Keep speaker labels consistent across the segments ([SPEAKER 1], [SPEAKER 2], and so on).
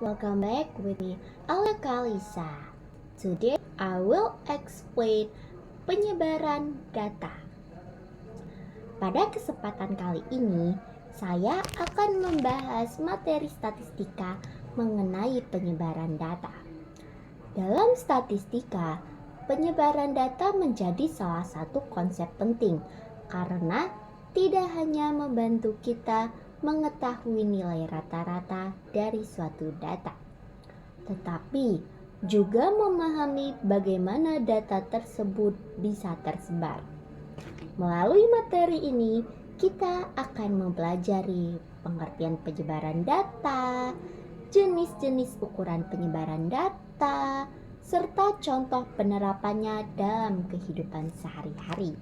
[SPEAKER 1] welcome back with me, Alia Kalisa. Today I will explain penyebaran data. Pada kesempatan kali ini, saya akan membahas materi statistika mengenai penyebaran data. Dalam statistika, penyebaran data menjadi salah satu konsep penting karena tidak hanya membantu kita mengetahui nilai rata-rata dari suatu data, tetapi juga memahami bagaimana data tersebut bisa tersebar. Melalui materi ini, kita akan mempelajari pengertian penyebaran data, jenis-jenis ukuran penyebaran data, serta contoh penerapannya dalam kehidupan sehari-hari.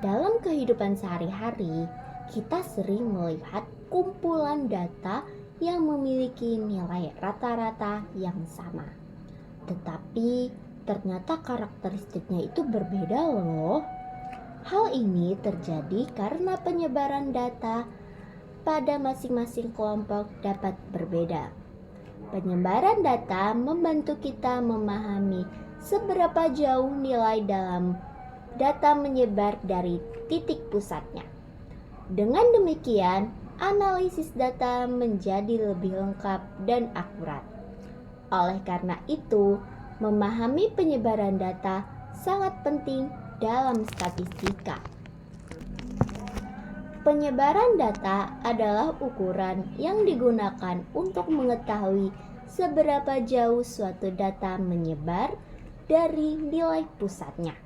[SPEAKER 1] Dalam kehidupan sehari-hari, kita sering melihat kumpulan data yang memiliki nilai rata-rata yang sama. Tetapi ternyata karakteristiknya itu berbeda loh. Hal ini terjadi karena penyebaran data pada masing-masing kelompok dapat berbeda. Penyebaran data membantu kita memahami seberapa jauh nilai dalam data menyebar dari titik pusatnya. Dengan demikian, analisis data menjadi lebih lengkap dan akurat. Oleh karena itu, memahami penyebaran data sangat penting dalam statistika. Penyebaran data adalah ukuran yang digunakan untuk mengetahui seberapa jauh suatu data menyebar dari nilai pusatnya.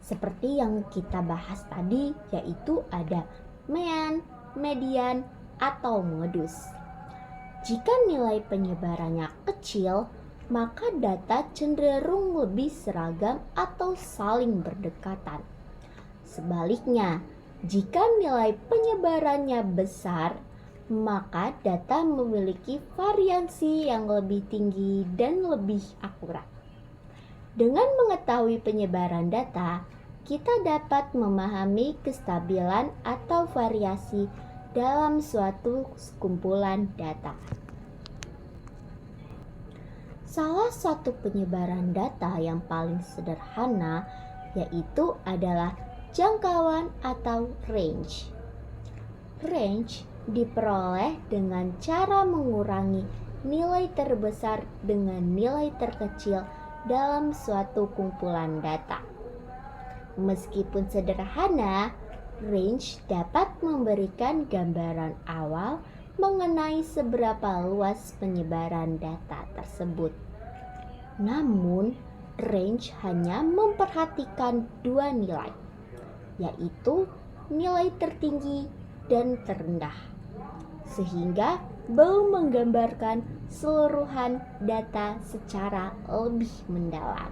[SPEAKER 1] Seperti yang kita bahas tadi, yaitu ada mean, median, atau modus. Jika nilai penyebarannya kecil, maka data cenderung lebih seragam atau saling berdekatan. Sebaliknya, jika nilai penyebarannya besar, maka data memiliki variasi yang lebih tinggi dan lebih akurat. Dengan mengetahui penyebaran data, kita dapat memahami kestabilan atau variasi dalam suatu kumpulan data. Salah satu penyebaran data yang paling sederhana yaitu adalah jangkauan atau range. Range diperoleh dengan cara mengurangi nilai terbesar dengan nilai terkecil dalam suatu kumpulan data. Meskipun sederhana, range dapat memberikan gambaran awal mengenai seberapa luas penyebaran data tersebut. Namun, range hanya memperhatikan dua nilai, yaitu nilai tertinggi dan terendah, sehingga belum menggambarkan seluruhan data secara lebih mendalam.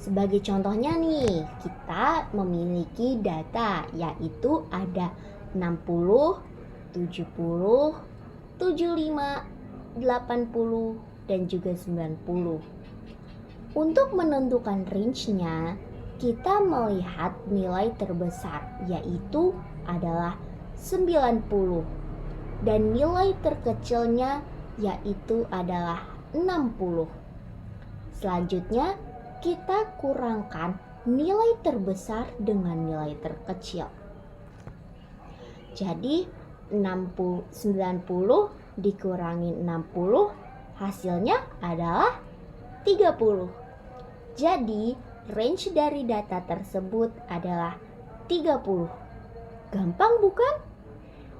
[SPEAKER 1] Sebagai contohnya nih, kita memiliki data yaitu ada 60, 70, 75, 80, dan juga 90. Untuk menentukan range-nya, kita melihat nilai terbesar yaitu adalah 90 dan nilai terkecilnya yaitu adalah 60. Selanjutnya, kita kurangkan nilai terbesar dengan nilai terkecil. Jadi 90 dikurangi 60 hasilnya adalah 30. Jadi range dari data tersebut adalah 30. Gampang bukan?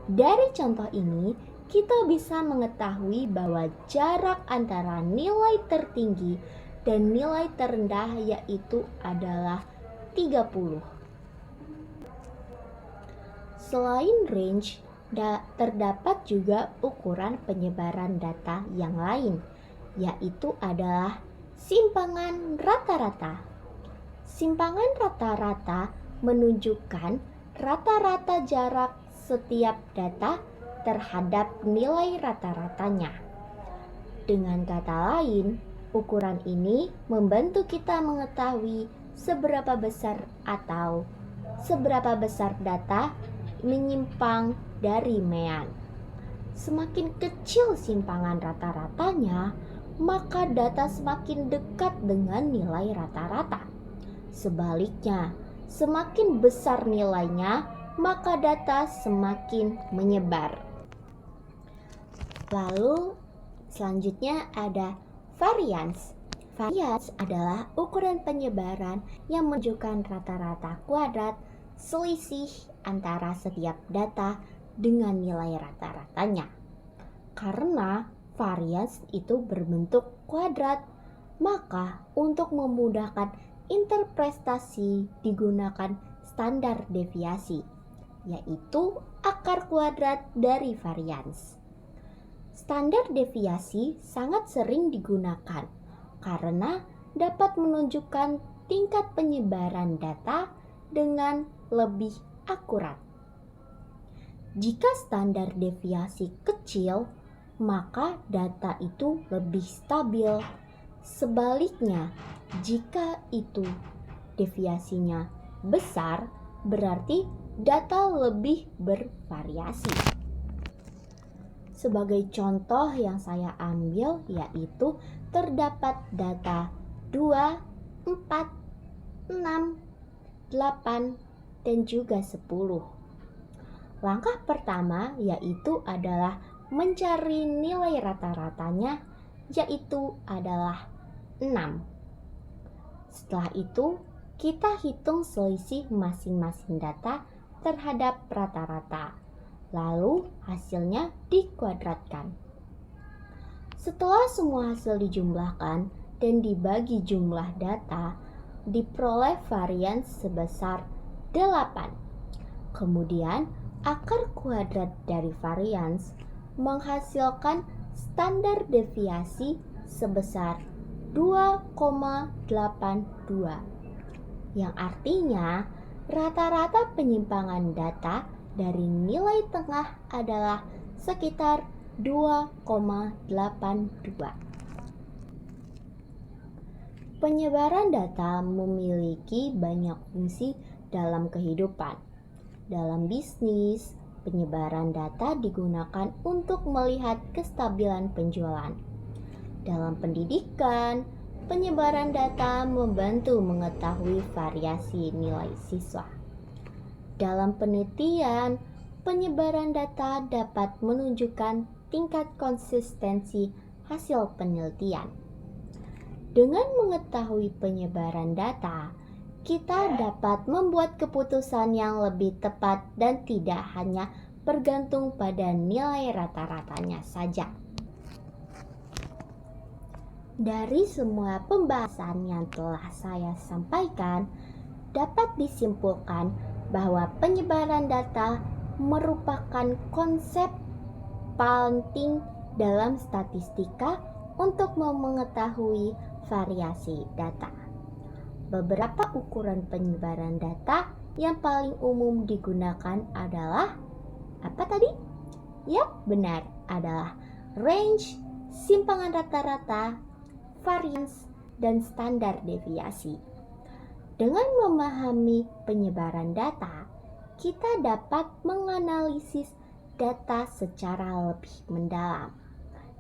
[SPEAKER 1] Dari contoh ini, kita bisa mengetahui bahwa jarak antara nilai tertinggi dan nilai terendah yaitu adalah 30. Selain range, terdapat juga ukuran penyebaran data yang lain, yaitu adalah simpangan rata-rata. Simpangan rata-rata menunjukkan rata-rata jarak setiap data terhadap nilai rata-ratanya. Dengan kata lain, ukuran ini membantu kita mengetahui seberapa besar data menyimpang dari mean. semakin kecil simpangan rata-ratanya, maka data semakin dekat dengan nilai rata-rata. Sebaliknya, semakin besar nilainya, maka data semakin menyebar. Lalu selanjutnya ada variance. Variance adalah ukuran penyebaran yang menunjukkan rata-rata kuadrat selisih antara setiap data dengan nilai rata-ratanya. Karena variance itu berbentuk kuadrat, maka untuk memudahkan interpretasi digunakan standar deviasi, yaitu akar kuadrat dari variance. Standar deviasi sangat sering digunakan karena dapat menunjukkan tingkat penyebaran data dengan lebih akurat. Jika standar deviasi kecil, maka data itu lebih stabil. Sebaliknya, jika itu deviasinya besar, berarti data lebih bervariasi. Sebagai contoh yang saya ambil yaitu terdapat data 2, 4, 6, 8, dan juga 10. Langkah pertama yaitu adalah mencari nilai rata-ratanya, yaitu adalah 6. Setelah itu, kita hitung selisih masing-masing data terhadap rata-rata. Lalu hasilnya dikuadratkan. Setelah semua hasil dijumlahkan dan dibagi jumlah data, diperoleh varians sebesar 8. Kemudian akar kuadrat dari varians menghasilkan standar deviasi sebesar 2,82, yang artinya rata-rata penyimpangan data dari nilai tengah adalah sekitar 2,82. Penyebaran data memiliki banyak fungsi dalam kehidupan. Dalam bisnis, penyebaran data digunakan untuk melihat kestabilan penjualan. Dalam pendidikan, penyebaran data membantu mengetahui variasi nilai siswa. Dalam penelitian, penyebaran data dapat menunjukkan tingkat konsistensi hasil penelitian. Dengan mengetahui penyebaran data, kita dapat membuat keputusan yang lebih tepat dan tidak hanya bergantung pada nilai rata-ratanya saja. Dari semua pembahasan yang telah saya sampaikan, dapat disimpulkan bahwa penyebaran data merupakan konsep penting dalam statistika untuk mengetahui variasi data. Beberapa ukuran penyebaran data yang paling umum digunakan adalah apa tadi? Yap, benar, adalah range, simpangan rata-rata, variance, dan standar deviasi. Dengan memahami penyebaran data, kita dapat menganalisis data secara lebih mendalam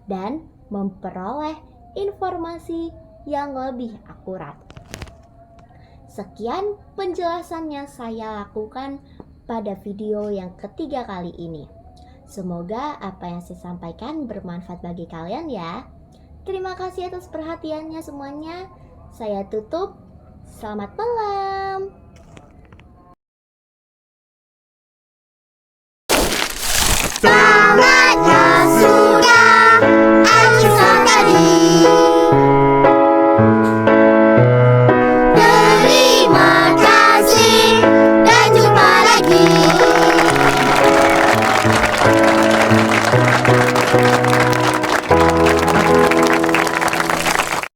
[SPEAKER 1] dan memperoleh informasi yang lebih akurat. Sekian penjelasan yang saya lakukan pada video yang ketiga kali ini. Semoga apa yang saya sampaikan bermanfaat bagi kalian ya. Terima kasih atas perhatiannya semuanya. Saya tutup. Selamat malam.